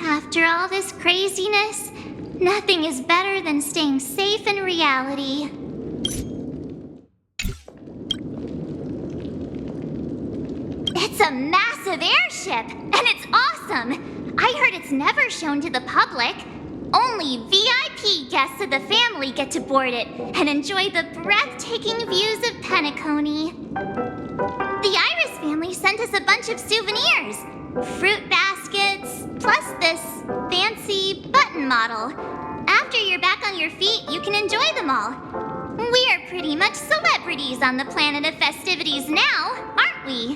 After all this craziness, nothing is better than staying safe in reality. It's a massive airship, and it's awesome! I heard it's never shown to the public. Only VIP guests of the family get to board it and enjoy the breathtaking views of Penacony. The Iris family sent us a bunch of souvenirs. Fruit baskets, plus this fancy button model. After you're back on your feet, you can enjoy them all. We are pretty much celebrities on the planet of festivities now, aren't we?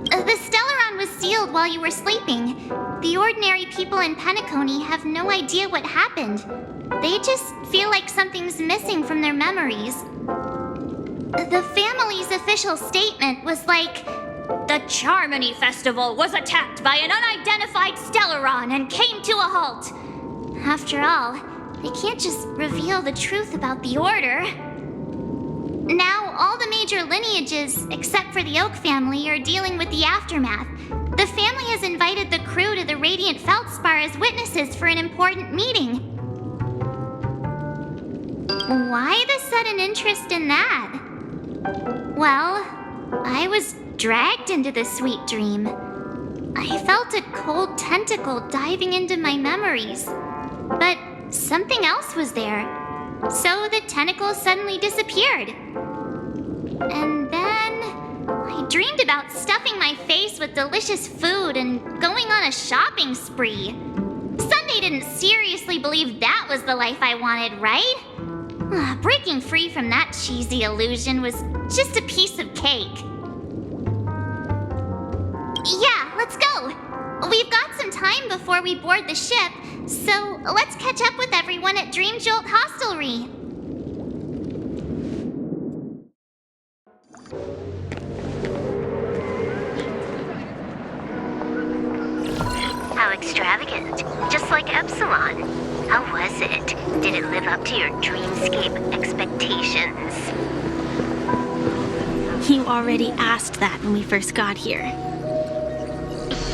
The Stellaron was sealed while you were sleeping. The ordinary people in Penacony have no idea what happened. They just feel like something's missing from their memories. The family's official statement was like, "The Charmony Festival was attacked by an unidentified Stellaron and came to a halt." After all, they can't just reveal the truth about the Order. Now, all the major lineages, except for the Oak family, are dealing with the aftermath. The family has invited the crew to the Radiant Feldspar as witnesses for an important meeting. Why the sudden interest in that? Well, I was dragged into this sweet dream. I felt a cold tentacle diving into my memories. But something else was there. So the tentacle suddenly disappeared. And then I dreamed about stuffing my face with delicious food and going on a shopping spree. Sunday didn't seriously believe that was the life I wanted, right? Breaking free from that cheesy illusion was just a piece of cake. Yeah, let's go. We've got some time before we board the ship, so let's catch up with everyone at Dream Jolt Hostelry. How extravagant. Just like Epsilon. How was it? Did it live up to your dreamscape expectations? You already asked that when we first got here.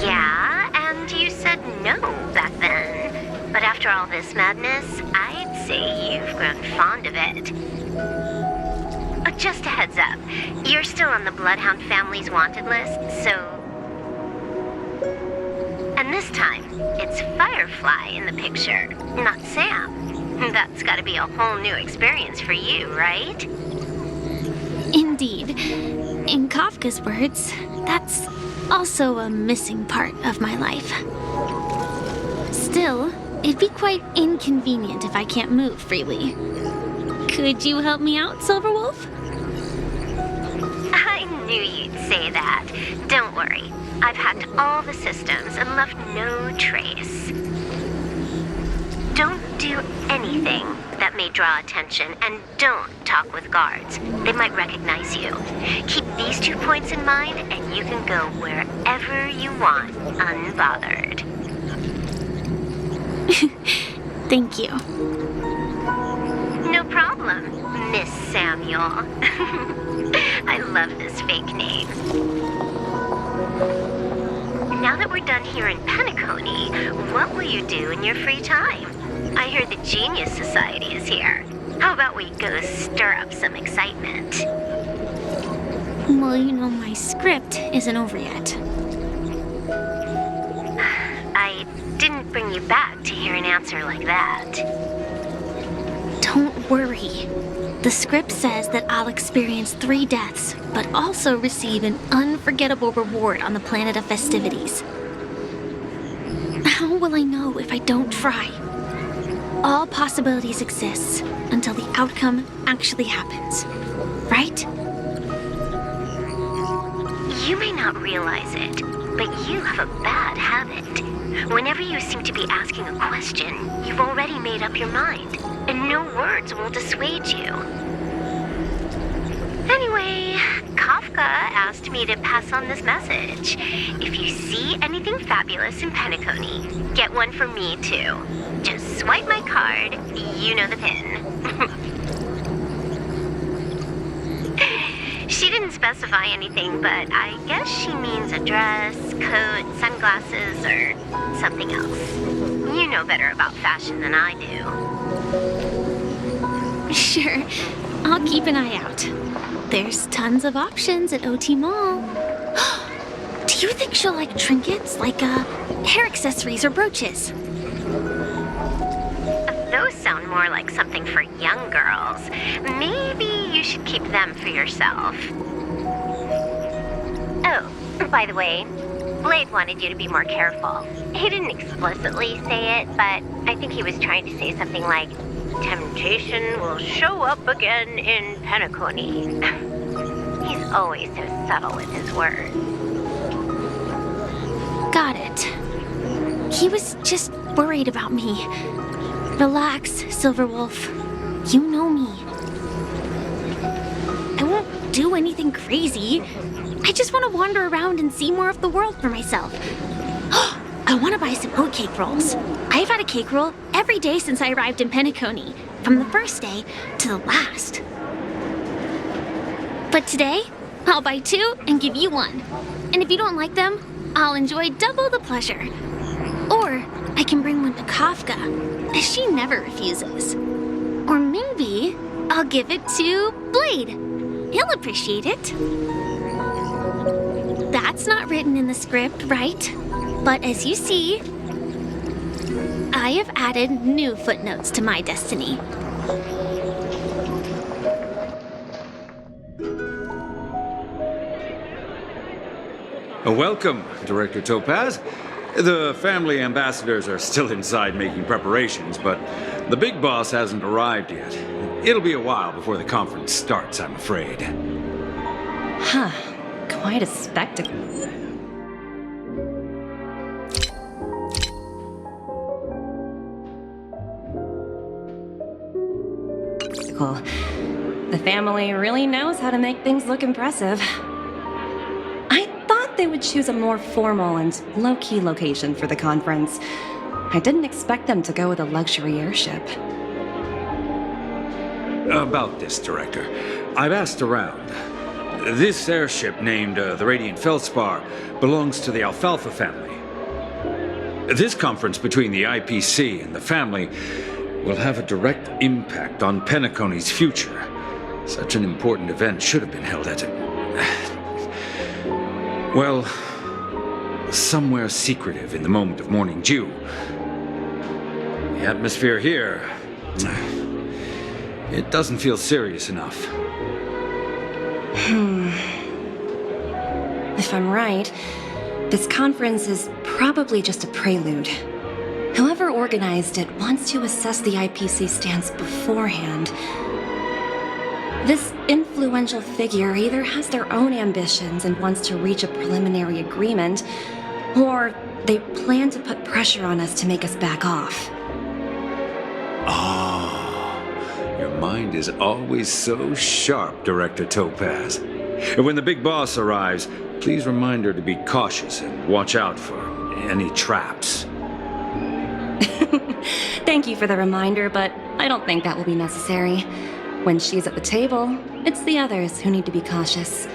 Yeah, and you said no back then. But after all this madness, I'd say you've grown fond of it. Just a heads up, you're still on the Bloodhound family's wanted list, so... And this time, it's Firefly in the picture, not Sam. That's gotta be a whole new experience for you, right? Indeed. In Kafka's words, that's also a missing part of my life. Still, it'd be quite inconvenient if I can't move freely. Could you help me out, Silverwolf? I knew you'd say that. Don't worry. I've hacked all the systems and left no trace. Don't do anything that may draw attention, and don't talk with guards. They might recognize you. Keep these 2 points in mind, and you can go wherever you want, unbothered. Thank you. No problem, Miss Samuel. I love this fake name. Now that we're done here in Penacony, what will you do in your free time? I heard the Genius Society is here. How about we go stir up some excitement? Well, my script isn't over yet. I didn't bring you back to hear an answer like that. Don't worry. The script says that I'll experience 3 deaths, but also receive an unforgettable reward on the planet of festivities. How will I know if I don't try? All possibilities exist until the outcome actually happens, right? You may not realize it, but you have a bad habit. Whenever you seem to be asking a question, you've already made up your mind, and no words will dissuade you. Anyway, Kafka asked me to pass on this message. If you see anything fabulous in Penacony, get one for me too. Just swipe my card, you know the pin. She didn't specify anything, but I guess she means a dress, coat, sunglasses, or something else. You know better about fashion than I do. Sure, I'll keep an eye out. There's tons of options at OT Mall. Do you think she'll like trinkets, like hair accessories or brooches? Those sound more like something for young girls. Maybe you should keep them for yourself. Oh, by the way, Blade wanted you to be more careful. He didn't explicitly say it, but I think he was trying to say something like, temptation will show up again in Penacony. He's always so subtle with his words. Got it. He was just worried about me. Relax, Silverwolf. You know me. I won't do anything crazy. I just want to wander around and see more of the world for myself. I want to buy some oat cake rolls. I've had a cake roll every day since I arrived in Penacony, from the first day to the last. But today, I'll buy 2 and give you 1. And if you don't like them, I'll enjoy double the pleasure. Or I can bring one to Kafka, as she never refuses. Or maybe I'll give it to Blade. He'll appreciate it. That's not written in the script, right? But as you see, I have added new footnotes to my destiny. Welcome, Director Topaz. The family ambassadors are still inside making preparations, but the big boss hasn't arrived yet. It'll be a while before the conference starts, I'm afraid. Huh. Quite a spectacle. The family really knows how to make things look impressive. I thought they would choose a more formal and low-key location for the conference. I didn't expect them to go with a luxury airship. About this, Director. I've asked around. This airship, named the Radiant Feldspar, belongs to the Alfalfa family. This conference between the IPC and the family will have a direct impact on Penacony's future. Such an important event should have been held at well, somewhere secretive in the moment of morning dew. The atmosphere here, it doesn't feel serious enough. If I'm right, this conference is probably just a prelude. Whoever organized it wants to assess the IPC stance beforehand. This influential figure either has their own ambitions and wants to reach a preliminary agreement, or they plan to put pressure on us to make us back off. Your mind is always so sharp, Director Topaz. And when the big boss arrives, please remind her to be cautious and watch out for any traps. Thank you for the reminder, but I don't think that will be necessary. When she's at the table, it's the others who need to be cautious.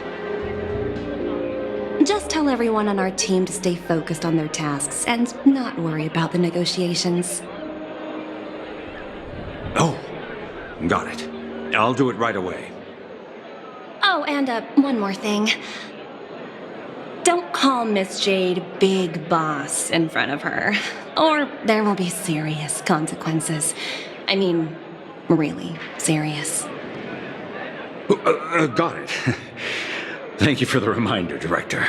Just tell everyone on our team to stay focused on their tasks and not worry about the negotiations. Oh, Got it. I'll do it right away. Oh, and one more thing. Don't call Miss Jade Big Boss in front of her, or there will be serious consequences. I mean, really serious. Got it. Thank you for the reminder, Director.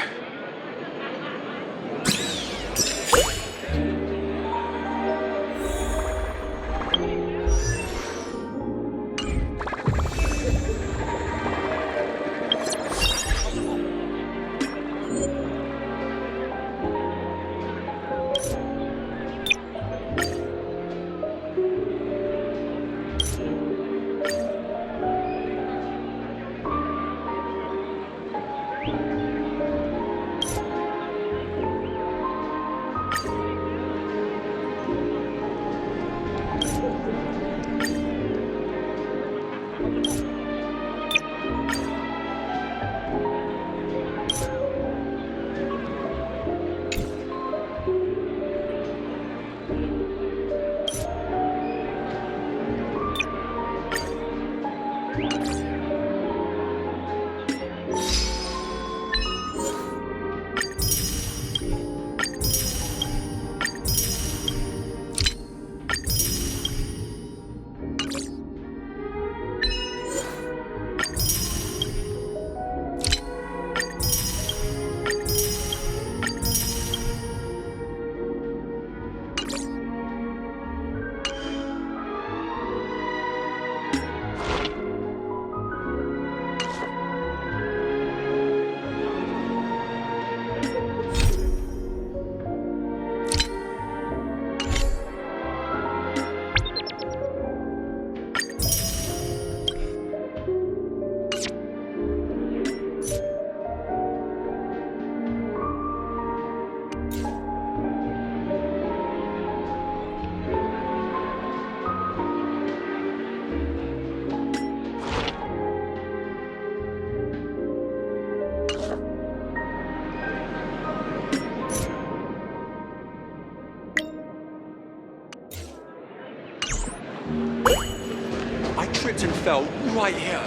I tripped and fell right here.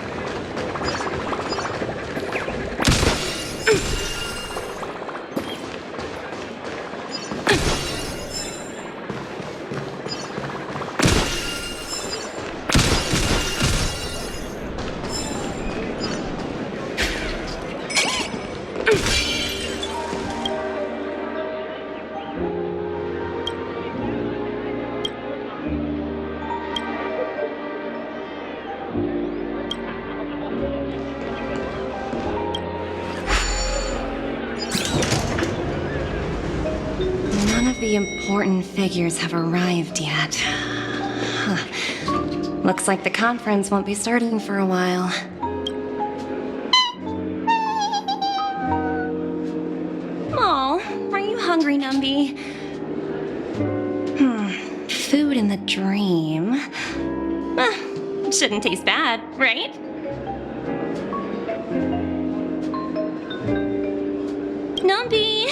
None of the important figures have arrived yet. Huh. Looks like the conference won't be starting for a while. Oh, are you hungry, Numby? Food in the dream. Shouldn't taste bad, right? Numby!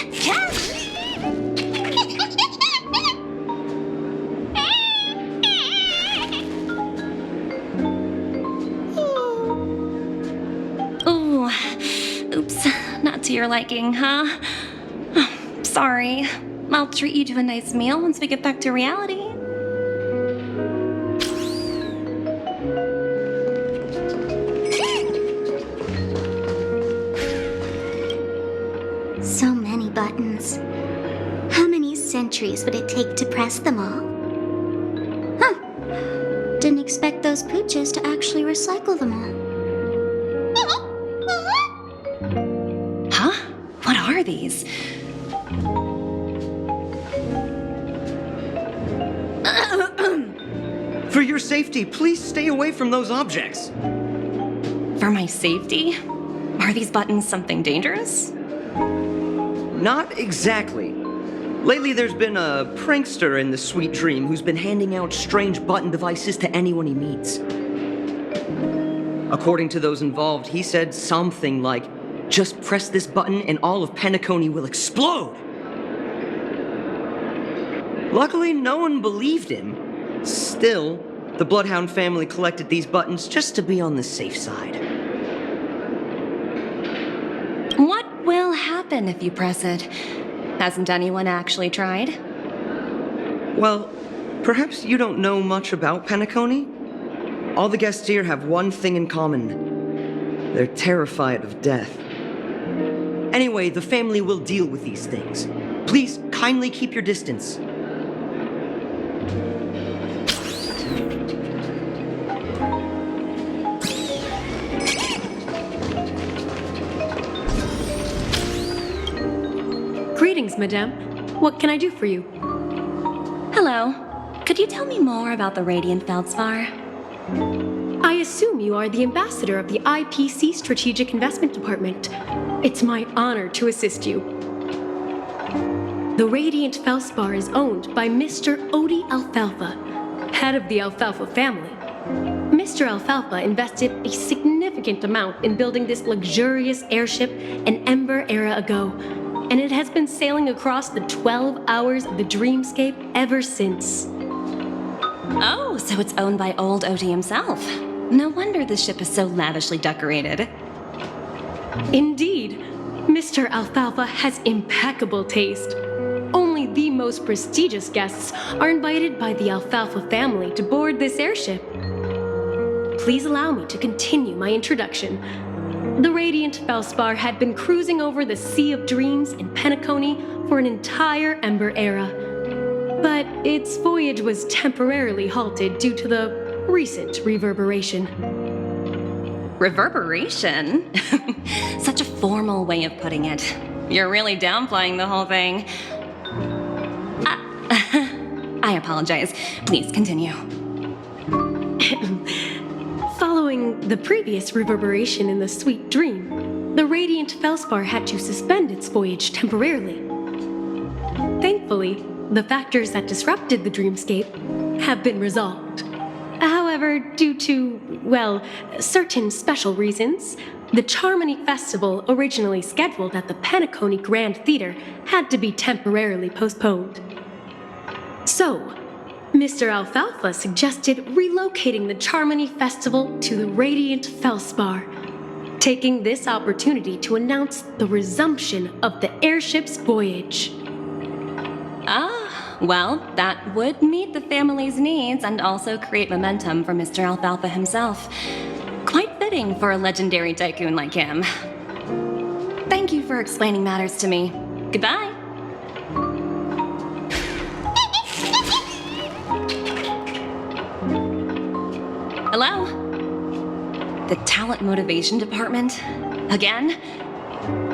Ooh, oops, not to your liking, huh? Sorry. I'll treat you to a nice meal once we get back to reality. So many buttons. How many centuries would it take to press them all? Huh. Didn't expect those pooches to actually recycle them all. Huh? What are these? For your safety, please stay away from those objects. For my safety? Are these buttons something dangerous? Not exactly. Lately, there's been a prankster in the Sweet Dream who's been handing out strange button devices to anyone he meets. According to those involved, he said something like, "Just press this button and all of Penacony will explode!" Luckily, no one believed him. Still, The Bloodhound family collected these buttons just to be on the safe side. What will happen if you press it? Hasn't anyone actually tried? Well, perhaps you don't know much about Penacony? All the guests here have one thing in common. They're terrified of death. Anyway, the family will deal with these things. Please kindly keep your distance. Greetings, madame. What can I do for you? Hello. Could you tell me more about the Radiant Feldspar? I assume you are the ambassador of the IPC Strategic Investment Department. It's my honor to assist you. The Radiant Feldspar is owned by Mr. Odie Alfalfa, head of the Alfalfa family. Mr. Alfalfa invested a significant amount in building this luxurious airship an Ember era ago, and it has been sailing across the 12 hours of the dreamscape ever since. Oh, so it's owned by old Odie himself. No wonder the ship is so lavishly decorated. Indeed, Mr. Alfalfa has impeccable taste. Only the most prestigious guests are invited by the Alfalfa family to board this airship. Please allow me to continue my introduction. The Radiant Feldspar had been cruising over the Sea of Dreams in Penacony for an entire Ember era. But its voyage was temporarily halted due to the recent reverberation. Reverberation? Such a formal way of putting it. You're really downplaying the whole thing. I apologize. Please continue. Following the previous reverberation in the Sweet Dream, the Radiant Feldspar had to suspend its voyage temporarily. Thankfully, the factors that disrupted the dreamscape have been resolved. However, due to, well, certain special reasons, the Charmony Festival, originally scheduled at the Penacony Grand Theater, had to be temporarily postponed. So, Mr. Alfalfa suggested relocating the Charmony Festival to the Radiant Feldspar, taking this opportunity to announce the resumption of the airship's voyage. Ah, well, that would meet the family's needs and also create momentum for Mr. Alfalfa himself. Quite fitting for a legendary tycoon like him. Thank you for explaining matters to me. Goodbye. Hello? The Talent Motivation Department? Again?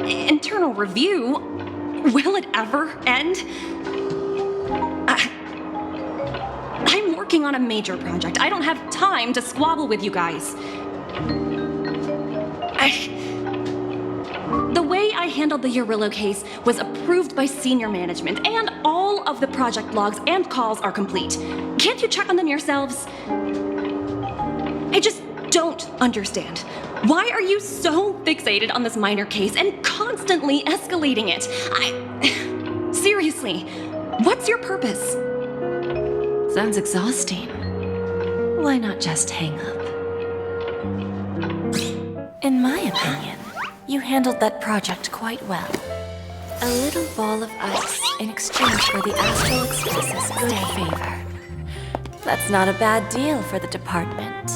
Internal review? Will it ever end? I'm working on a major project. I don't have time to squabble with you guys. The way I handled the Urillo case was approved by senior management, and all of the project logs and calls are complete. Can't you check on them yourselves? I just don't understand. Why are you so fixated on this minor case and constantly escalating it? Seriously, what's your purpose? Sounds exhausting. Why not just hang up? In my opinion, you handled that project quite well. A little ball of ice in exchange for the Astral Express's good favor. That's not a bad deal for the department.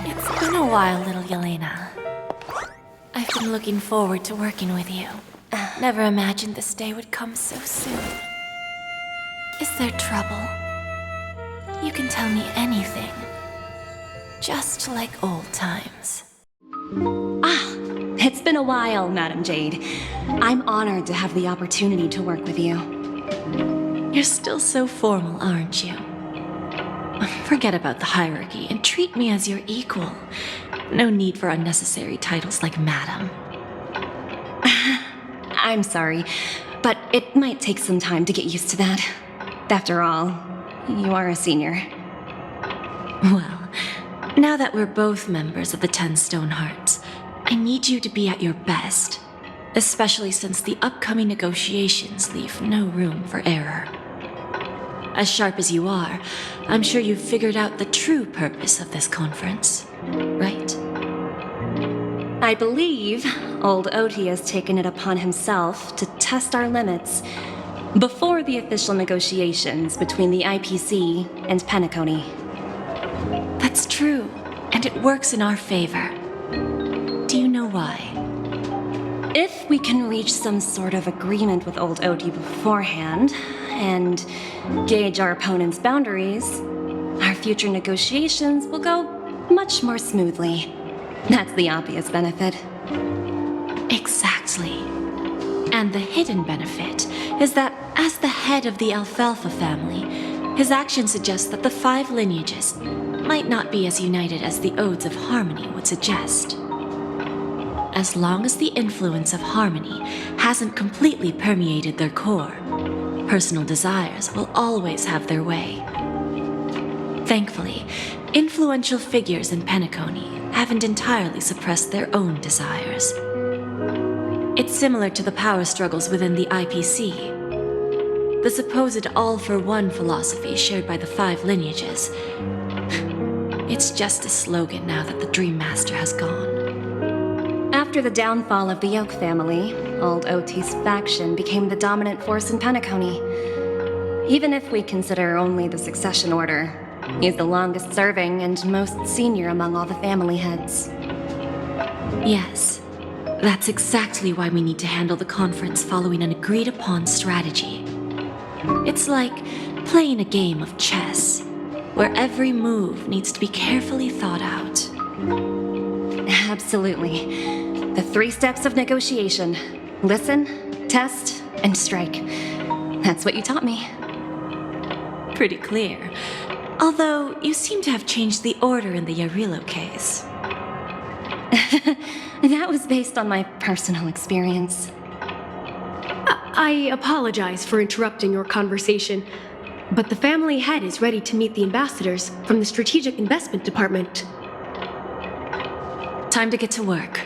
It's been a while, little Yelena. I've been looking forward to working with you. Never imagined this day would come so soon. Is there trouble? You can tell me anything. Just like old times. It's been a while, Madam Jade. I'm honored to have the opportunity to work with you. You're still so formal, aren't you? Forget about the hierarchy and treat me as your equal. No need for unnecessary titles like Madam. I'm sorry, but it might take some time to get used to that. After all, you are a senior. Well, now that we're both members of the 10 Stone Hearts, I need you to be at your best, especially since the upcoming negotiations leave no room for error. As sharp as you are, I'm sure you've figured out the true purpose of this conference, right? I believe old Oti has taken it upon himself to test our limits before the official negotiations between the IPC and Penacony. That's true, and it works in our favor. Do you know why? If we can reach some sort of agreement with old Oti beforehand and gauge our opponent's boundaries, our future negotiations will go much more smoothly. That's the obvious benefit. Exactly. And the hidden benefit is that as the head of the Alfalfa family, his actions suggest that the 5 lineages might not be as united as the Odes of Harmony would suggest. As long as the influence of harmony hasn't completely permeated their core, personal desires will always have their way. Thankfully, influential figures in Penacony haven't entirely suppressed their own desires. It's similar to the power struggles within the IPC. The supposed all-for-one philosophy shared by the 5 lineages. It's just a slogan now that the Dream Master has gone. After the downfall of the Yoke family, old Oti's faction became the dominant force in Penacony. Even if we consider only the succession order, he's the longest serving and most senior among all the family heads. Yes, that's exactly why we need to handle the conference following an agreed-upon strategy. It's like playing a game of chess, where every move needs to be carefully thought out. Absolutely. The 3 steps of negotiation. Listen, test, and strike. That's what you taught me. Pretty clear. Although, you seem to have changed the order in the Yarilo case. That was based on my personal experience. I apologize for interrupting your conversation, but the family head is ready to meet the ambassadors from the Strategic Investment Department. Time to get to work.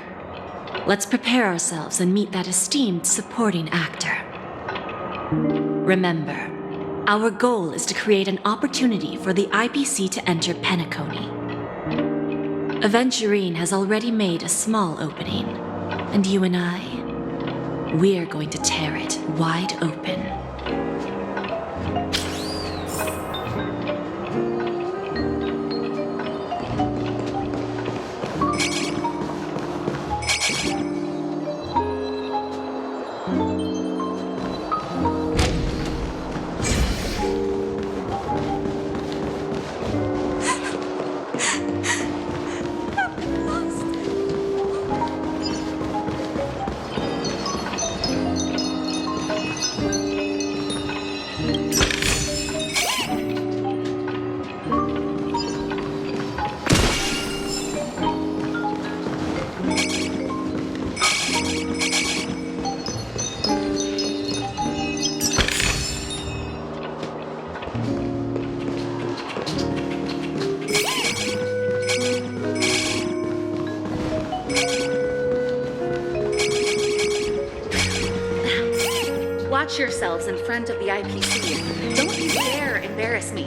Let's prepare ourselves and meet that esteemed supporting actor. Remember, our goal is to create an opportunity for the IPC to enter Penacony. Aventurine has already made a small opening, and you and I, we're going to tear it wide open. Watch yourselves in front of the IPC. Don't you dare embarrass me.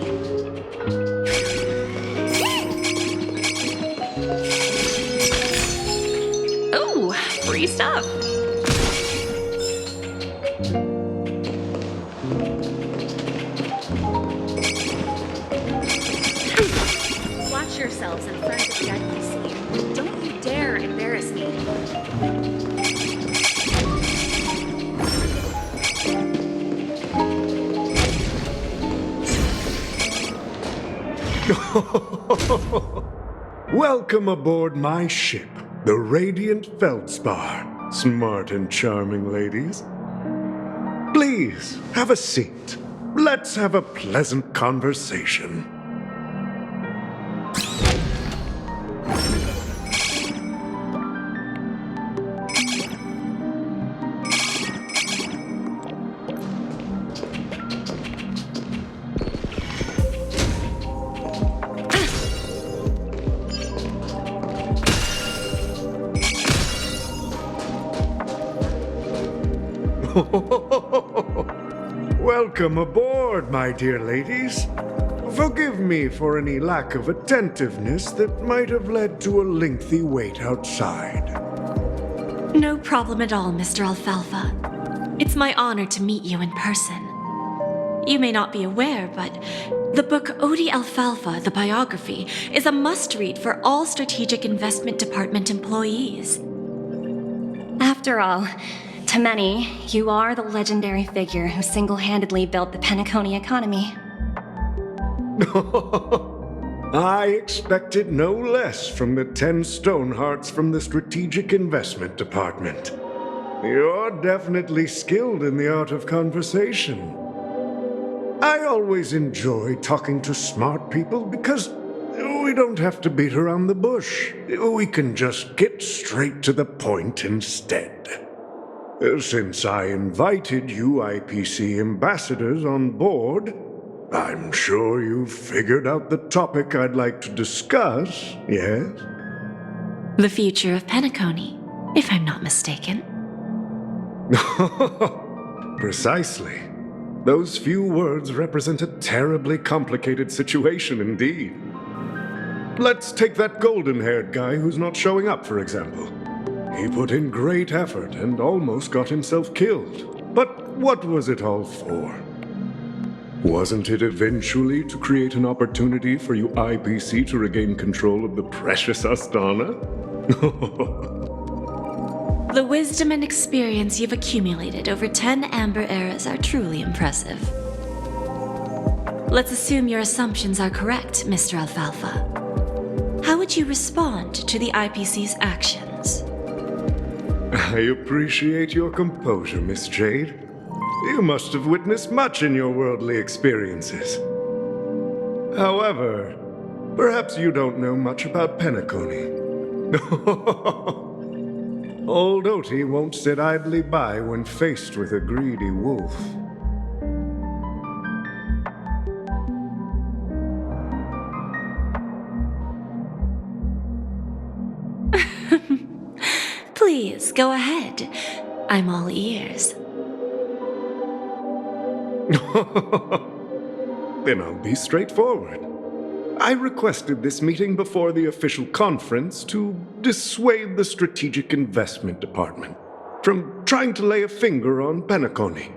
Oh, free stuff. Watch yourselves in front of the IPC. Don't you dare embarrass me. Welcome aboard my ship, the Radiant Feldspar. Smart and charming ladies. Please, have a seat. Let's have a pleasant conversation. Welcome aboard, my dear ladies. Forgive me for any lack of attentiveness that might have led to a lengthy wait outside. No problem at all, Mr. Alfalfa. It's my honor to meet you in person. You may not be aware, but the book Odie Alfalfa, the biography, is a must-read for all Strategic Investment Department employees. After all, to many, you are the legendary figure who single-handedly built the Penacony economy. I expected no less from the 10 Stonehearts from the Strategic Investment Department. You're definitely skilled in the art of conversation. I always enjoy talking to smart people because we don't have to beat around the bush. We can just get straight to the point instead. Since I invited you IPC ambassadors on board, I'm sure you've figured out the topic I'd like to discuss, yes? The future of Penacony, if I'm not mistaken. Precisely. Those few words represent a terribly complicated situation indeed. Let's take that golden-haired guy who's not showing up, for example. He put in great effort and almost got himself killed. But what was it all for? Wasn't it eventually to create an opportunity for you IPC to regain control of the precious Astana? The wisdom and experience you've accumulated over 10 Amber Eras are truly impressive. Let's assume your assumptions are correct, Mr. Alfalfa. How would you respond to the IPC's actions? I appreciate your composure, Miss Jade. You must have witnessed much in your worldly experiences. However, perhaps you don't know much about Penacony. Old Oti won't sit idly by when faced with a greedy wolf. Please, go ahead. I'm all ears. Then I'll be straightforward. I requested this meeting before the official conference to dissuade the Strategic Investment Department from trying to lay a finger on Penacony.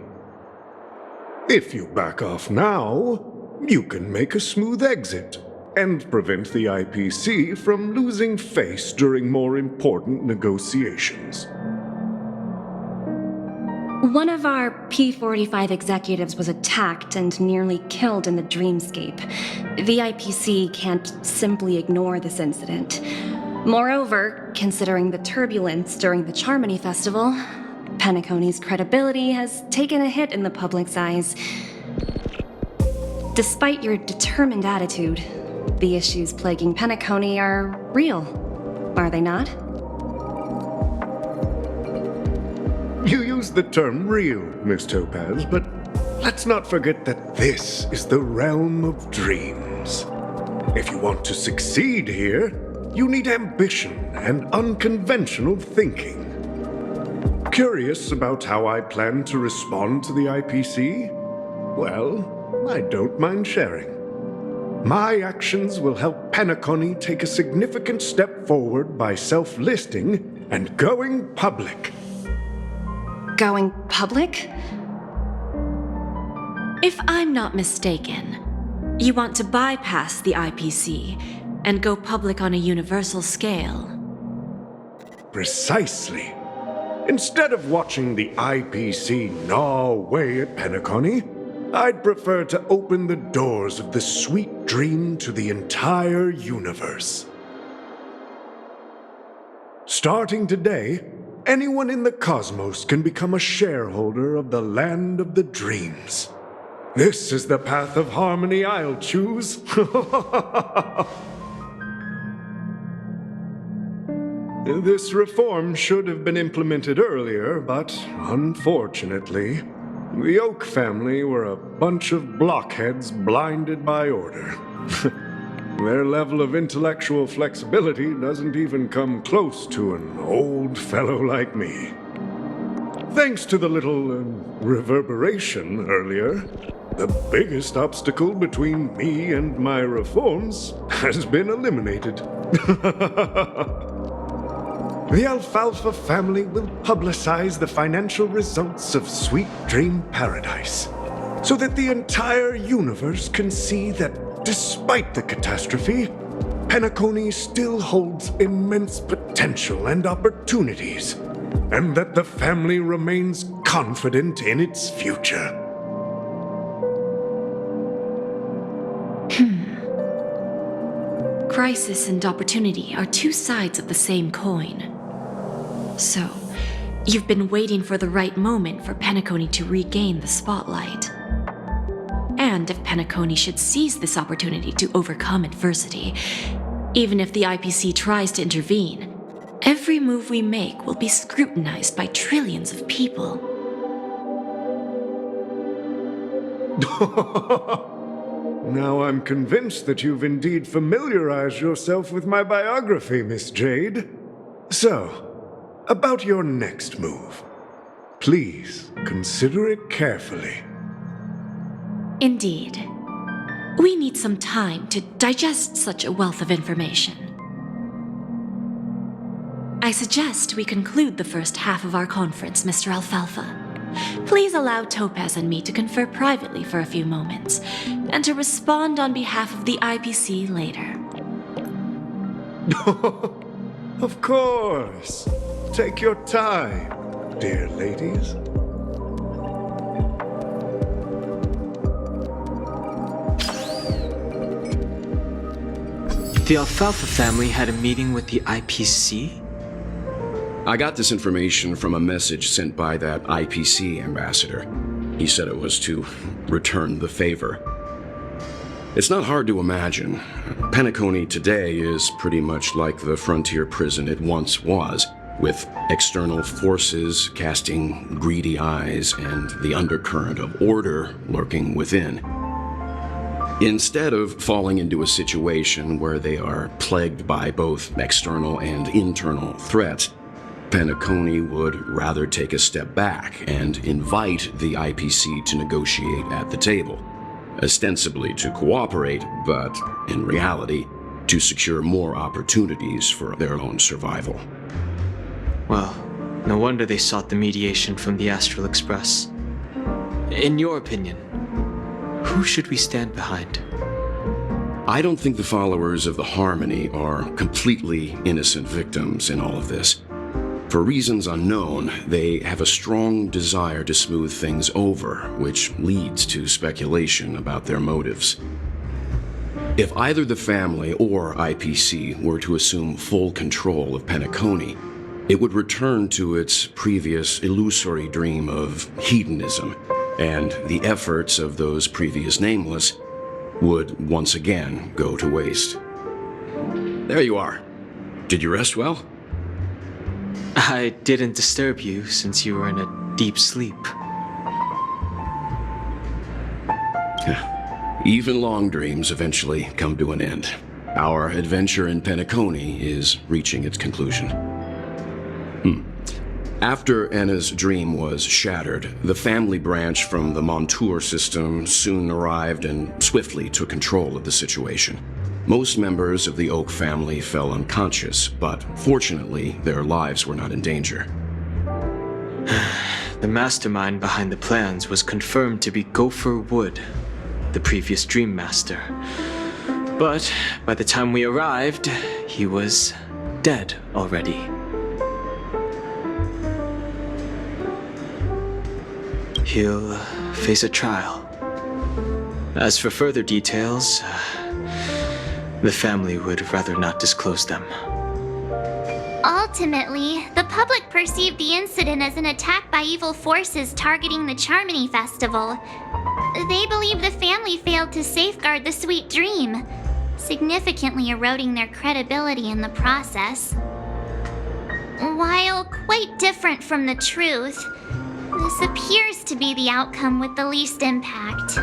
If you back off now, you can make a smooth exit and prevent the IPC from losing face during more important negotiations. One of our P-45 executives was attacked and nearly killed in the dreamscape. The IPC can't simply ignore this incident. Moreover, considering the turbulence during the Charmony Festival, Penacony's credibility has taken a hit in the public's eyes. Despite your determined attitude, the issues plaguing Penacony are real, are they not? You use the term real, Miss Topaz, but let's not forget that this is the realm of dreams. If you want to succeed here, you need ambition and unconventional thinking. Curious about how I plan to respond to the IPC? Well, I don't mind sharing. My actions will help Penacony take a significant step forward by self-listing and going public. Going public? If I'm not mistaken, you want to bypass the IPC and go public on a universal scale. Precisely. Instead of watching the IPC gnaw away at Penacony, I'd prefer to open the doors of the sweet dream to the entire universe. Starting today, anyone in the cosmos can become a shareholder of the land of the dreams. This is the path of harmony I'll choose. This reform should have been implemented earlier, but unfortunately, the Oak family were a bunch of blockheads blinded by order. Their level of intellectual flexibility doesn't even come close to an old fellow like me. thanks to the little reverberation earlier, the biggest obstacle between me and my reforms has been eliminated. The Alfalfa family will publicize the financial results of Sweet Dream Paradise, so that the entire universe can see that despite the catastrophe, Penacony still holds immense potential and opportunities, and that the family remains confident in its future. Crisis and opportunity are two sides of the same coin. So, you've been waiting for the right moment for Penacony to regain the spotlight. And if Penacony should seize this opportunity to overcome adversity, even if the IPC tries to intervene, every move we make will be scrutinized by trillions of people. Now I'm convinced that you've indeed familiarized yourself with my biography, Miss Jade. So, about your next move. Please consider it carefully. Indeed. We need some time to digest such a wealth of information. I suggest we conclude the first half of our conference, Mr. Alfalfa. Please allow Topaz and me to confer privately for a few moments, and to respond on behalf of the IPC later. Of course. Take your time, dear ladies. The Alfalfa family had a meeting with the IPC? I got this information from a message sent by that IPC ambassador. He said it was to return the favor. It's not hard to imagine. Penacony today is pretty much like the frontier prison it once was, with external forces casting greedy eyes and the undercurrent of order lurking within. Instead of falling into a situation where they are plagued by both external and internal threats, Penacony would rather take a step back and invite the IPC to negotiate at the table, ostensibly to cooperate, but in reality, to secure more opportunities for their own survival. Well, no wonder they sought the mediation from the Astral Express. In your opinion, who should we stand behind? I don't think the followers of the Harmony are completely innocent victims in all of this. For reasons unknown, they have a strong desire to smooth things over, which leads to speculation about their motives. If either the family or IPC were to assume full control of Penacony, it would return to its previous illusory dream of hedonism, and the efforts of those previous nameless would once again go to waste. There you are. Did you rest well? I didn't disturb you since you were in a deep sleep. Even long dreams eventually come to an end. Our adventure in Penacony is reaching its conclusion. After Anna's dream was shattered, the family branch from the Montour system soon arrived and swiftly took control of the situation. Most members of the Oak family fell unconscious, but fortunately, their lives were not in danger. The mastermind behind the plans was confirmed to be Gopher Wood, the previous Dream Master. But by the time we arrived, he was dead already. He'll face a trial. As for further details, the family would rather not disclose them. Ultimately, the public perceived the incident as an attack by evil forces targeting the Charmony Festival. They believe the family failed to safeguard the Sweet Dream, significantly eroding their credibility in the process. While quite different from the truth, this appears to be the outcome with the least impact.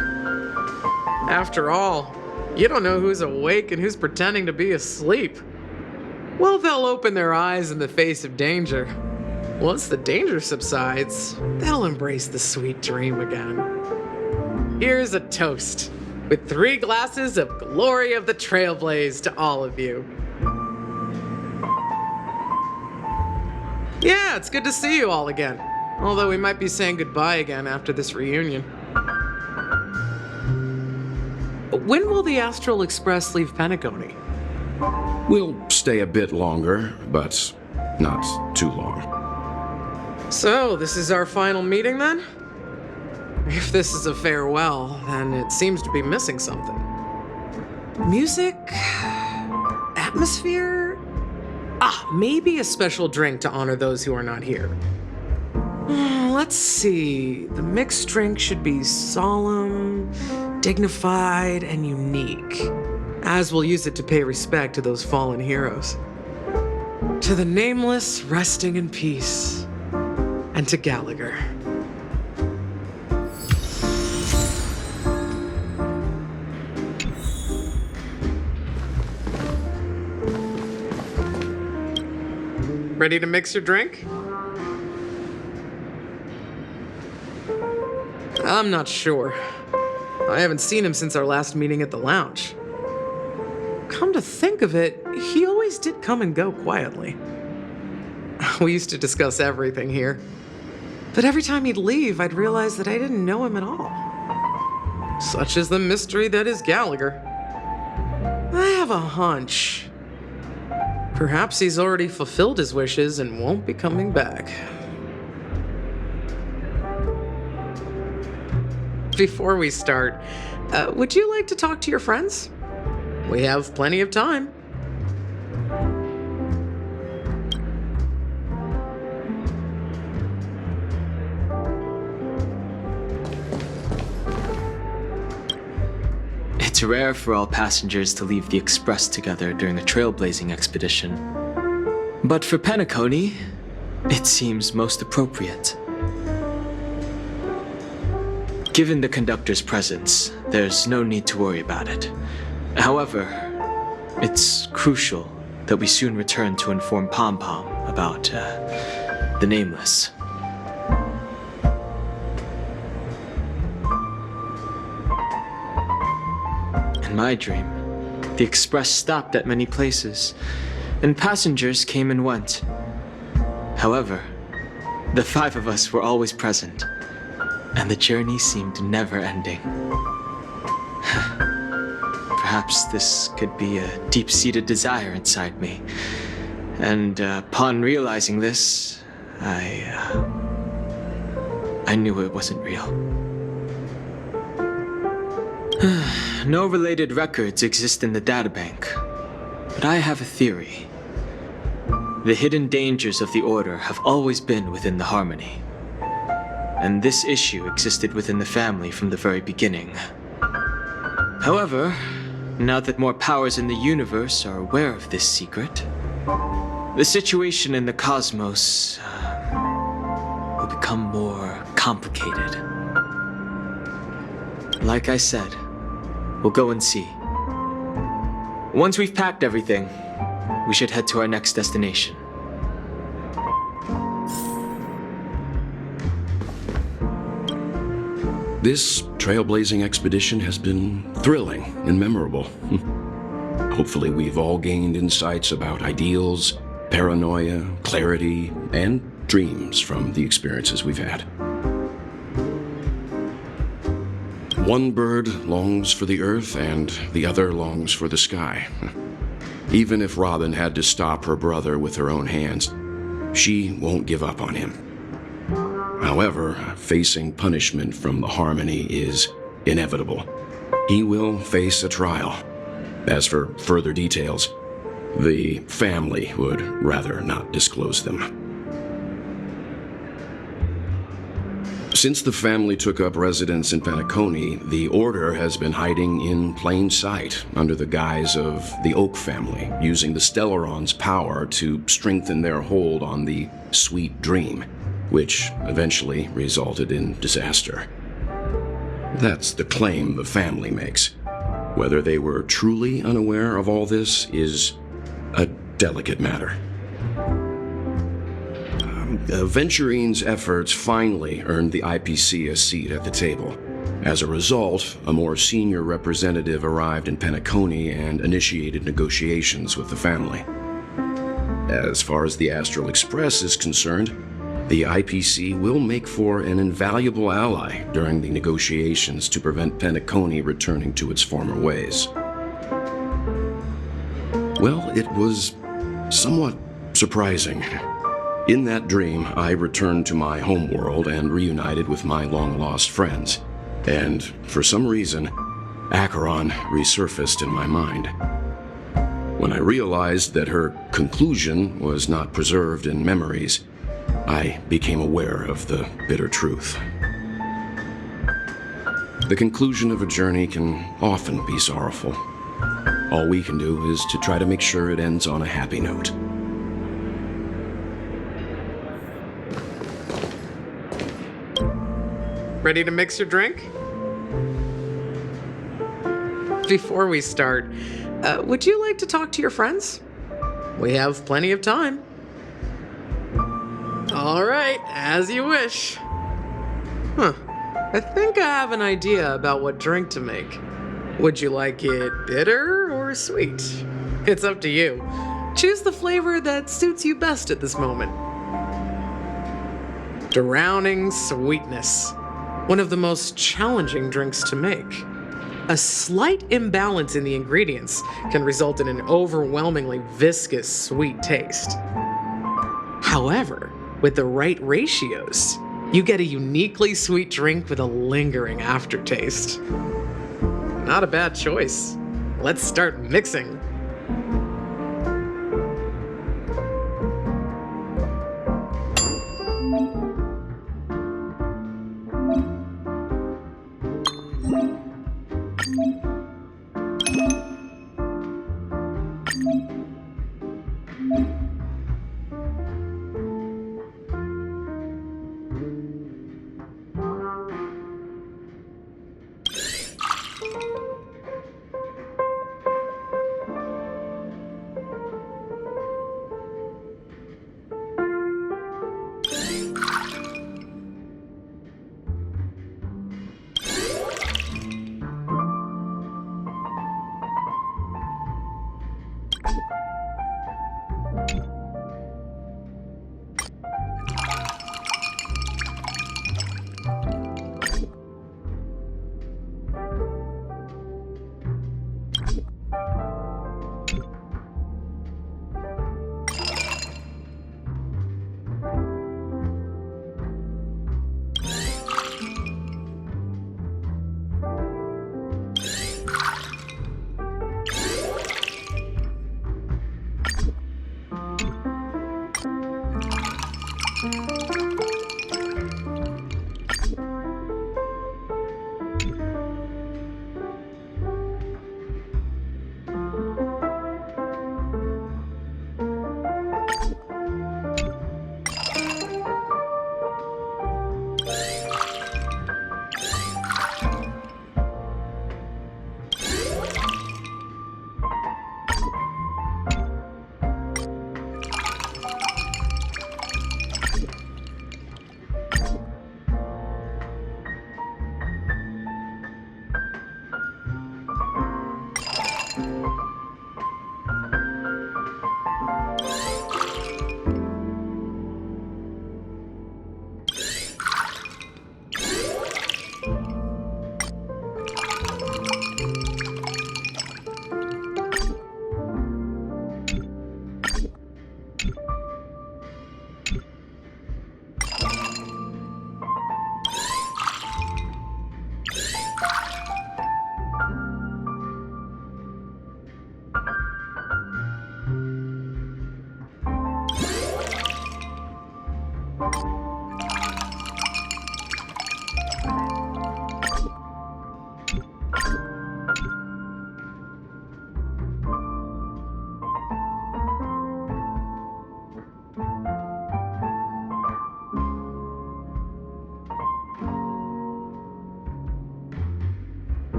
After all, you don't know who's awake and who's pretending to be asleep. Well, they'll open their eyes in the face of danger. Once the danger subsides, they'll embrace the sweet dream again. Here's a toast, with 3 glasses of glory of the Trailblaze to all of you. Yeah, it's good to see you all again. Although we might be saying goodbye again after this reunion. When will the Astral Express leave Penacony? We'll stay a bit longer, but not too long. So, this is our final meeting then? If this is a farewell, then it seems to be missing something. Music? Atmosphere? Maybe a special drink to honor those who are not here. Let's see. The mixed drink should be solemn, dignified, and unique, as we'll use it to pay respect to those fallen heroes. To the nameless, resting in peace, and to Gallagher. Ready to mix your drink? I'm not sure. I haven't seen him since our last meeting at the lounge. Come to think of it, he always did come and go quietly. We used to discuss everything here. But every time he'd leave, I'd realize that I didn't know him at all. Such is the mystery that is Gallagher. I have a hunch. Perhaps he's already fulfilled his wishes and won't be coming back. Before we start, would you like to talk to your friends? We have plenty of time. It's rare for all passengers to leave the Express together during a trailblazing expedition. But for Penacony, it seems most appropriate. Given the conductor's presence, there's no need to worry about it. However, it's crucial that we soon return to inform Pom Pom about the Nameless. In my dream, the Express stopped at many places, and passengers came and went. However, the 5 of us were always present, and the journey seemed never ending. Perhaps this could be a deep-seated desire inside me, and upon realizing this, I knew it wasn't real. No related records exist in the databank, but I have a theory. The hidden dangers of the Order have always been within the Harmony, and this issue existed within the family from the very beginning. However, now that more powers in the universe are aware of this secret, the situation in the cosmos will become more complicated. Like I said, we'll go and see. Once we've packed everything, we should head to our next destination. This trailblazing expedition has been thrilling and memorable. Hopefully we've all gained insights about ideals, paranoia, clarity, and dreams from the experiences we've had. One bird longs for the earth and the other longs for the sky. Even if Robin had to stop her brother with her own hands, she won't give up on him. However, facing punishment from the Harmony is inevitable. He will face a trial. As for further details, the family would rather not disclose them. Since the family took up residence in Penacony, the Order has been hiding in plain sight under the guise of the Oak family, using the Stellaron's power to strengthen their hold on the Sweet Dream, which eventually resulted in disaster. That's the claim the family makes. Whether they were truly unaware of all this is a delicate matter. Venturine's efforts finally earned the IPC a seat at the table. As a result, a more senior representative arrived in Penacony and initiated negotiations with the family. As far as the Astral Express is concerned, the IPC will make for an invaluable ally during the negotiations to prevent Penacony returning to its former ways. Well, it was somewhat surprising. In that dream, I returned to my homeworld and reunited with my long-lost friends. And for some reason, Acheron resurfaced in my mind. When I realized that her conclusion was not preserved in memories, I became aware of the bitter truth. The conclusion of a journey can often be sorrowful. All we can do is to try to make sure it ends on a happy note. Ready to mix your drink? Before we start, would you like to talk to your friends? We have plenty of time. All right, as you wish. I think I have an idea about what drink to make. Would you like it bitter or sweet? It's up to you. Choose the flavor that suits you best at this moment. Drowning sweetness. One of the most challenging drinks to make. A slight imbalance in the ingredients can result in an overwhelmingly viscous sweet taste. However, with the right ratios, you get a uniquely sweet drink with a lingering aftertaste. Not a bad choice. Let's start mixing.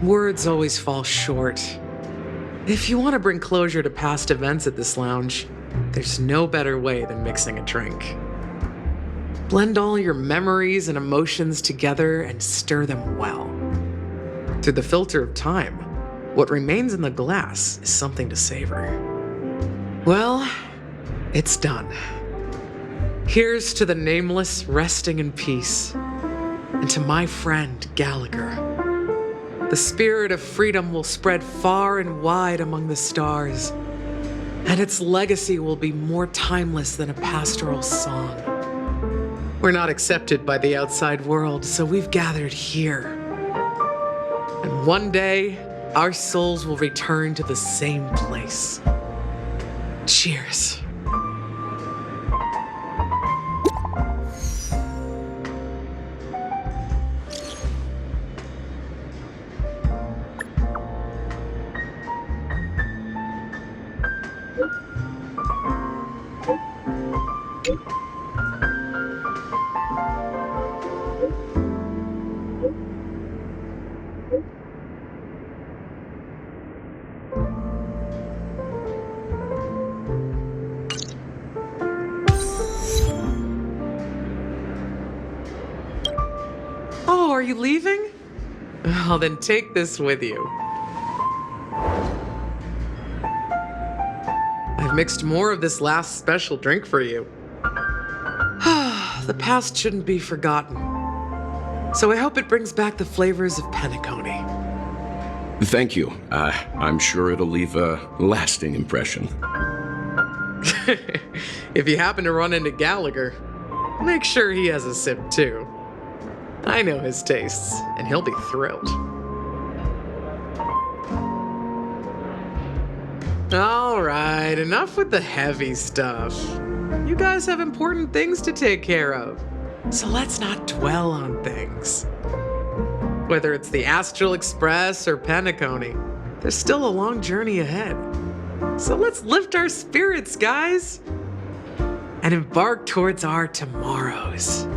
Words always fall short. If you want to bring closure to past events at this lounge, there's no better way than mixing a drink. Blend all your memories and emotions together and stir them well. Through the filter of time, what remains in the glass is something to savor. Well, it's done. Here's to the nameless resting in peace, and to my friend Gallagher. The spirit of freedom will spread far and wide among the stars, and its legacy will be more timeless than a pastoral song. We're not accepted by the outside world, so we've gathered here. And one day, our souls will return to the same place. Cheers. Oh, are you leaving? Well, then take this with you. I've mixed more of this last special drink for you. The past shouldn't be forgotten. So I hope it brings back the flavors of Penacony. Thank you. I'm sure it'll leave a lasting impression. If you happen to run into Gallagher, make sure he has a sip too. I know his tastes, and he'll be thrilled. All right, enough with the heavy stuff. You guys have important things to take care of, so let's not dwell on things. Whether it's the Astral Express or Penacony, there's still a long journey ahead. So let's lift our spirits, guys, and embark towards our tomorrows.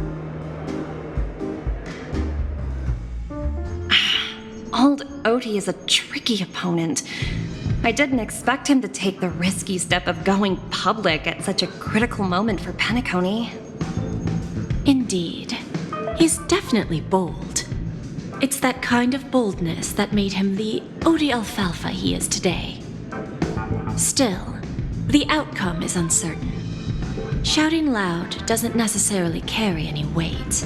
Old Odie is a tricky opponent. I didn't expect him to take the risky step of going public at such a critical moment for Penacony. Indeed. He's definitely bold. It's that kind of boldness that made him the Odie Alfalfa he is today. Still, the outcome is uncertain. Shouting loud doesn't necessarily carry any weight.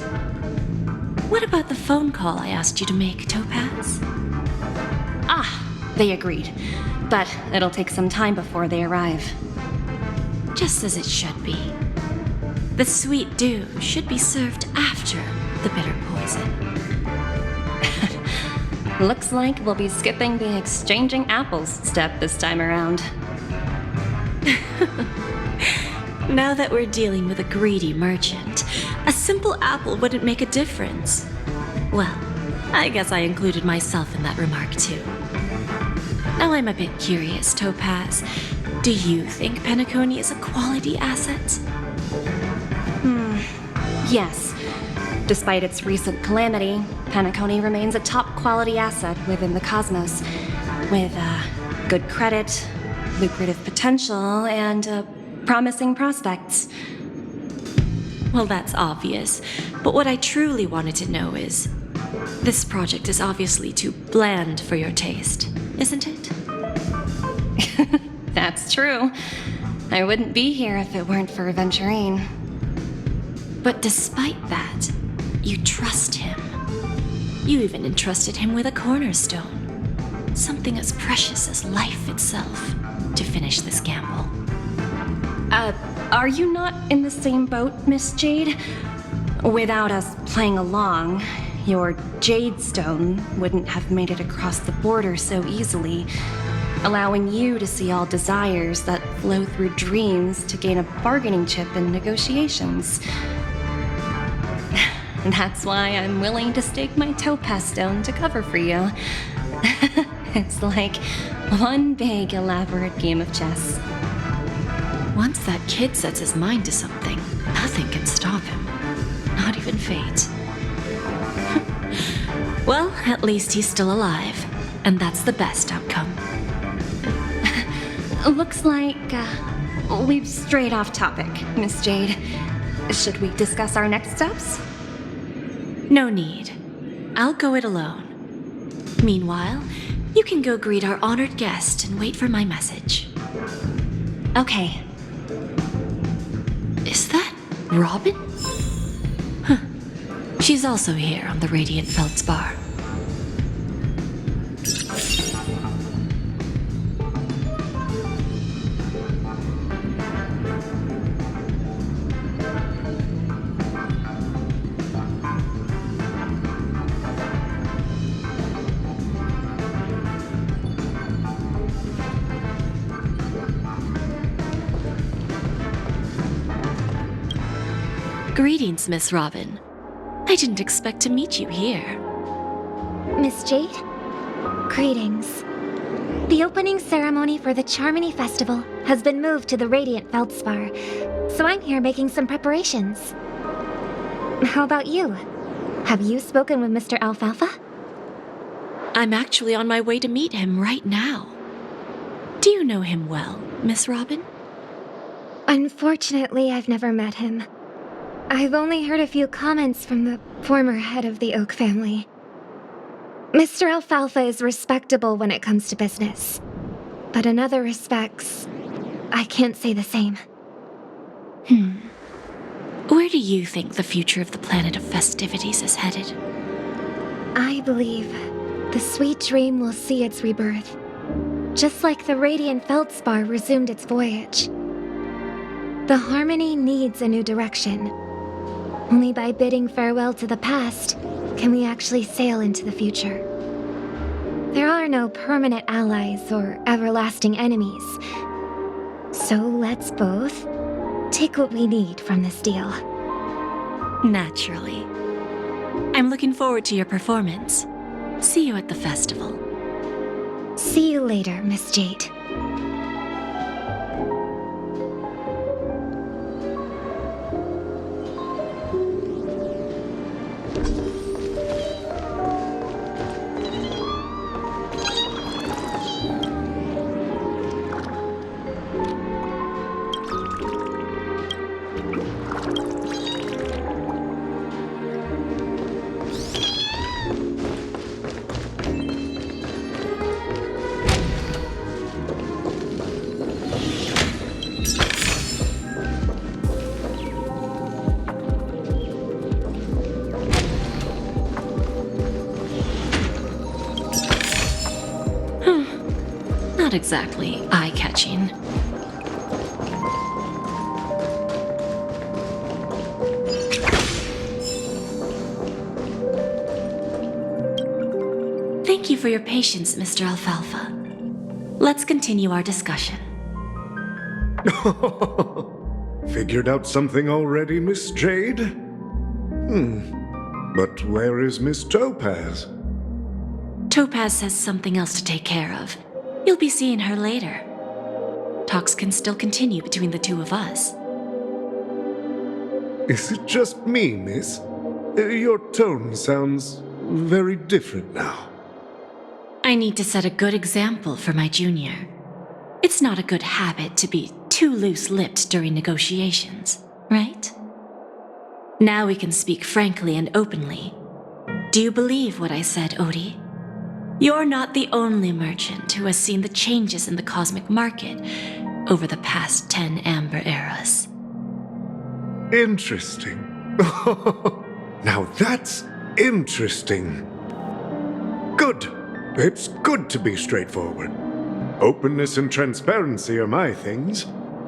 What about the phone call I asked you to make, Topaz? They agreed, but it'll take some time before they arrive. Just as it should be. The sweet dew should be served after the bitter poison. Looks like we'll be skipping the exchanging apples step this time around. Now that we're dealing with a greedy merchant, a simple apple wouldn't make a difference. Well, I guess I included myself in that remark too. Now I'm a bit curious, Topaz. Do you think Penacony is a quality asset? Yes. Despite its recent calamity, Penacony remains a top quality asset within the cosmos, with good credit, lucrative potential, and promising prospects. Well, that's obvious, but what I truly wanted to know is, this project is obviously too bland for your taste, isn't it? That's true. I wouldn't be here if it weren't for Aventurine. But despite that, you trust him. You even entrusted him with a cornerstone, something as precious as life itself, to finish this gamble. Are you not in the same boat, Miss Jade? Without us playing along, your Jade Stone wouldn't have made it across the border so easily, allowing you to see all desires that flow through dreams to gain a bargaining chip in negotiations. That's why I'm willing to stake my Topaz Stone to cover for you. It's like one big, elaborate game of chess. Once that kid sets his mind to something, nothing can stop him. Not even fate. Well, at least he's still alive. and that's the best outcome. Looks like we've strayed off topic, Miss Jade. Should we discuss our next steps? No need. I'll go it alone. Meanwhile, you can go greet our honored guest and wait for my message. Okay. Is that Robin? Huh. She's also here on the Radiant Feldspar. Greetings, Miss Robin. I didn't expect to meet you here. Miss Jade? Greetings. The opening ceremony for the Charmony Festival has been moved to the Radiant Feldspar, so I'm here making some preparations. How about you? Have you spoken with Mr. Alfalfa? I'm actually on my way to meet him right now. Do you know him well, Miss Robin? Unfortunately, I've never met him. I've only heard a few comments from the former head of the Oak family. Mr. Alfalfa is respectable when it comes to business, but in other respects, I can't say the same. Where do you think the future of the planet of festivities is headed? I believe the sweet dream will see its rebirth, just like the Radiant Feldspar resumed its voyage. The Harmony needs a new direction. Only by bidding farewell to the past can we actually sail into the future. There are no permanent allies or everlasting enemies. So let's both take what we need from this deal. Naturally. I'm looking forward to your performance. See you at the festival. See you later, Miss Jade. Not exactly eye-catching. Thank you for your patience, Mr. Alfalfa. Let's continue our discussion. Figured out something already, Miss Jade? But where is Miss Topaz? Topaz has something else to take care of. You'll be seeing her later. Talks can still continue between the two of us. Is it just me, miss? Your tone sounds very different now. I need to set a good example for my junior. It's not a good habit to be too loose-lipped during negotiations, right? Now we can speak frankly and openly. Do you believe what I said, Odie? You're not the only merchant who has seen the changes in the cosmic market over the past 10 Amber Eras. Interesting. Now that's interesting. Good. It's good to be straightforward. Openness and transparency are my things.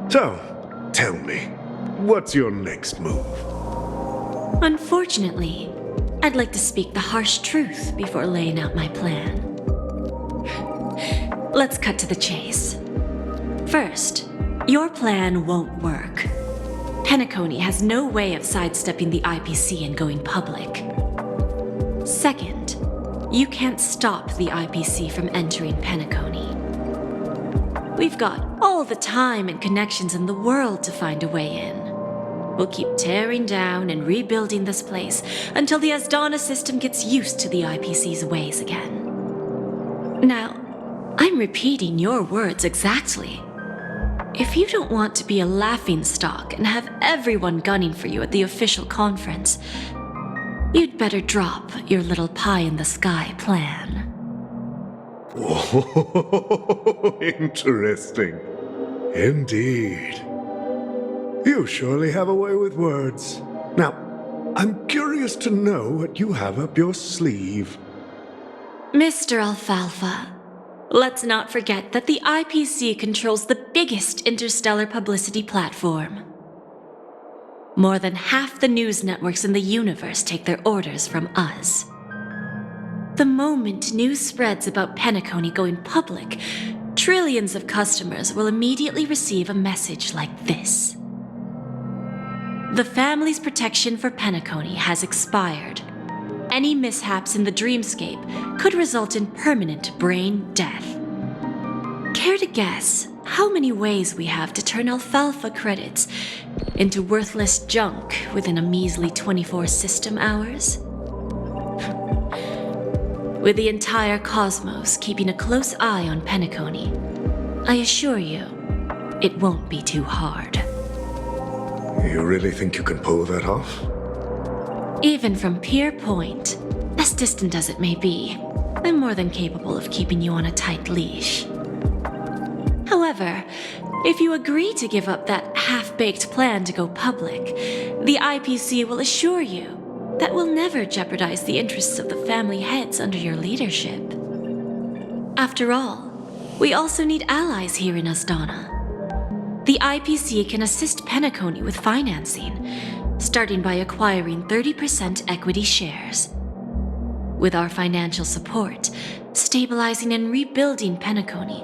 So, tell me, what's your next move? Unfortunately, I'd like to speak the harsh truth before laying out my plan. Let's cut to the chase. First, your plan won't work. Penacony has no way of sidestepping the IPC and going public. Second, you can't stop the IPC from entering Penacony. We've got all the time and connections in the world to find a way in. We'll keep tearing down and rebuilding this place until the Asdana system gets used to the IPC's ways again. Now, I'm repeating your words exactly. If you don't want to be a laughingstock and have everyone gunning for you at the official conference, you'd better drop your little pie-in-the-sky plan. Oh, interesting. Indeed. You surely have a way with words. Now, I'm curious to know what you have up your sleeve. Mr. Alfalfa, let's not forget that the IPC controls the biggest interstellar publicity platform. More than half the news networks in the universe take their orders from us. The moment news spreads about Penacony going public, trillions of customers will immediately receive a message like this. The family's protection for Penacony has expired. Any mishaps in the dreamscape could result in permanent brain death. Care to guess how many ways we have to turn alfalfa credits into worthless junk within a measly 24 system hours? With the entire cosmos keeping a close eye on Penacony, I assure you, it won't be too hard. You really think you can pull that off? Even from Pier Point, as distant as it may be, I'm more than capable of keeping you on a tight leash. However, if you agree to give up that half-baked plan to go public, the IPC will assure you that we'll never jeopardize the interests of the family heads under your leadership. After all, we also need allies here in Asdana. The IPC can assist Penacony with financing, starting by acquiring 30% equity shares. With our financial support, stabilizing and rebuilding Penacony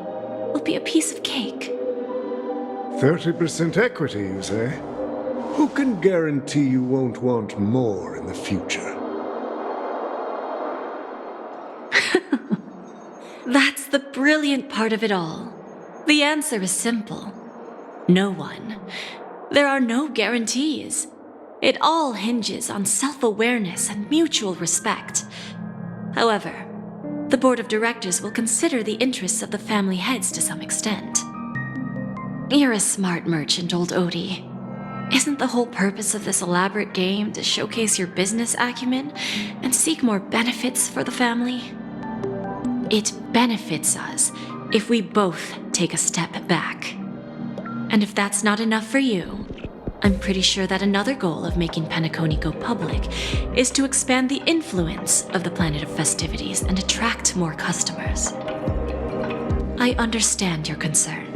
will be a piece of cake. 30% equity, you say? Who can guarantee you won't want more in the future? That's the brilliant part of it all. The answer is simple. No one. There are no guarantees. It all hinges on self-awareness and mutual respect. However, the board of directors will consider the interests of the family heads to some extent. You're a smart merchant, old Odie. Isn't the whole purpose of this elaborate game to showcase your business acumen and seek more benefits for the family? It benefits us if we both take a step back. And if that's not enough for you, I'm pretty sure that another goal of making Penacony go public is to expand the influence of the Planet of Festivities and attract more customers. I understand your concern,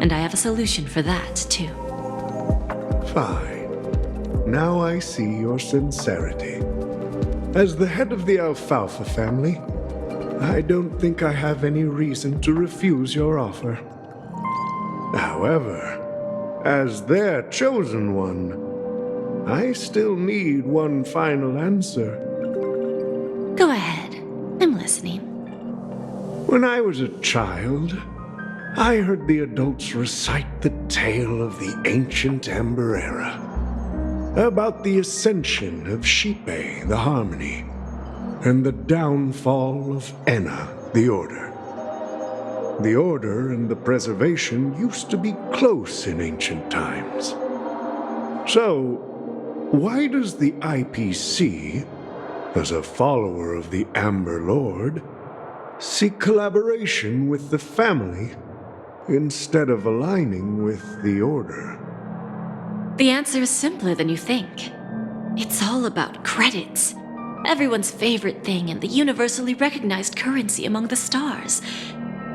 and I have a solution for that, too. Fine. Now I see your sincerity. As the head of the Alfalfa family, I don't think I have any reason to refuse your offer. However, as their chosen one, I still need one final answer. Go ahead. I'm listening. When I was a child, I heard the adults recite the tale of the ancient Amber Era, about the ascension of Shipe, the Harmony, and the downfall of Enna, the Order. The Order and the Preservation used to be close in ancient times. So, why does the IPC, as a follower of the Amber Lord, seek collaboration with the family instead of aligning with the Order? The answer is simpler than you think. It's all about credits. Everyone's favorite thing and the universally recognized currency among the stars.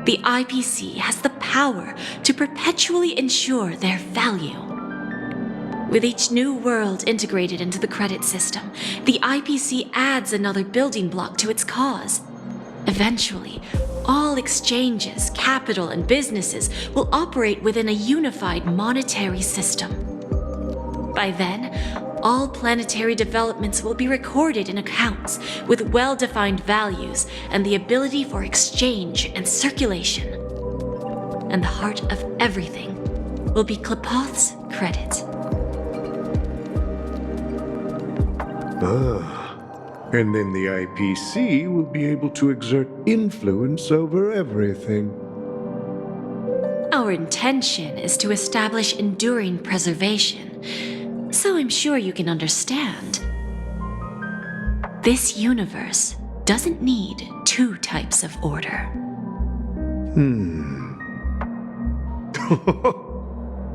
The IPC has the power to perpetually ensure their value. With each new world integrated into the credit system, the IPC adds another building block to its cause. Eventually, all exchanges, capital, and businesses will operate within a unified monetary system. By then, all planetary developments will be recorded in accounts with well-defined values and the ability for exchange and circulation. And the heart of everything will be Klepoth's credit. And then the IPC will be able to exert influence over everything. Our intention is to establish enduring preservation, so I'm sure you can understand. This universe doesn't need two types of order.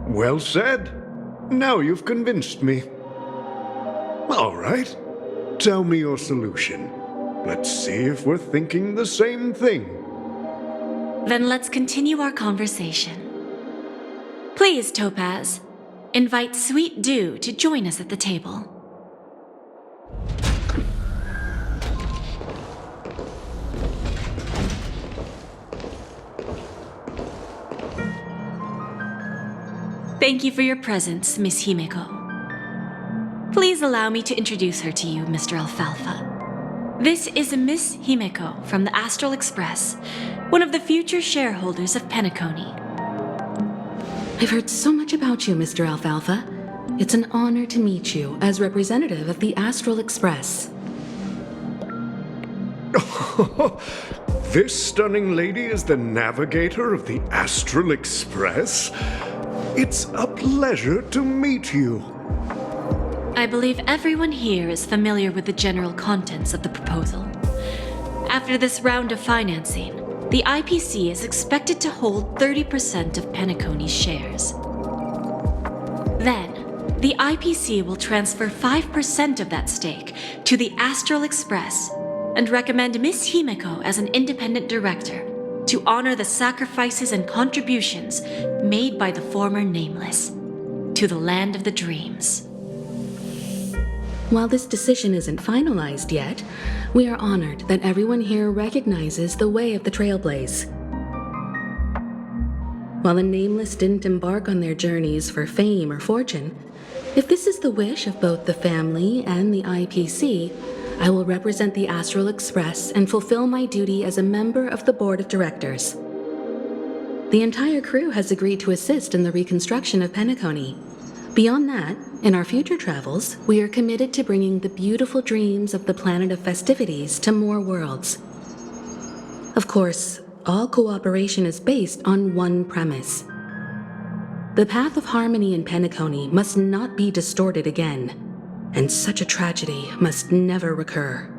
Well said. Now you've convinced me. All right. Tell me your solution. Let's see if we're thinking the same thing. Then let's continue our conversation. Please, Topaz, invite Sweet Dew to join us at the table. Thank you for your presence, Miss Himeko. Please allow me to introduce her to you, Mr. Alfalfa. This is Miss Himeko from the Astral Express, one of the future shareholders of Penacony. I've heard so much about you, Mr. Alfalfa. It's an honor to meet you as representative of the Astral Express. This stunning lady is the navigator of the Astral Express? It's a pleasure to meet you. I believe everyone here is familiar with the general contents of the proposal. After this round of financing, the IPC is expected to hold 30% of Penacony's shares. Then, the IPC will transfer 5% of that stake to the Astral Express and recommend Miss Himeko as an independent director to honor the sacrifices and contributions made by the former Nameless to the land of the dreams. While this decision isn't finalized yet, we are honored that everyone here recognizes the way of the Trailblaze. While the Nameless didn't embark on their journeys for fame or fortune, if this is the wish of both the family and the IPC, I will represent the Astral Express and fulfill my duty as a member of the board of directors. The entire crew has agreed to assist in the reconstruction of Penacony. Beyond that, in our future travels, we are committed to bringing the beautiful dreams of the planet of festivities to more worlds. Of course, all cooperation is based on one premise. The path of harmony in Penacony must not be distorted again, and such a tragedy must never recur.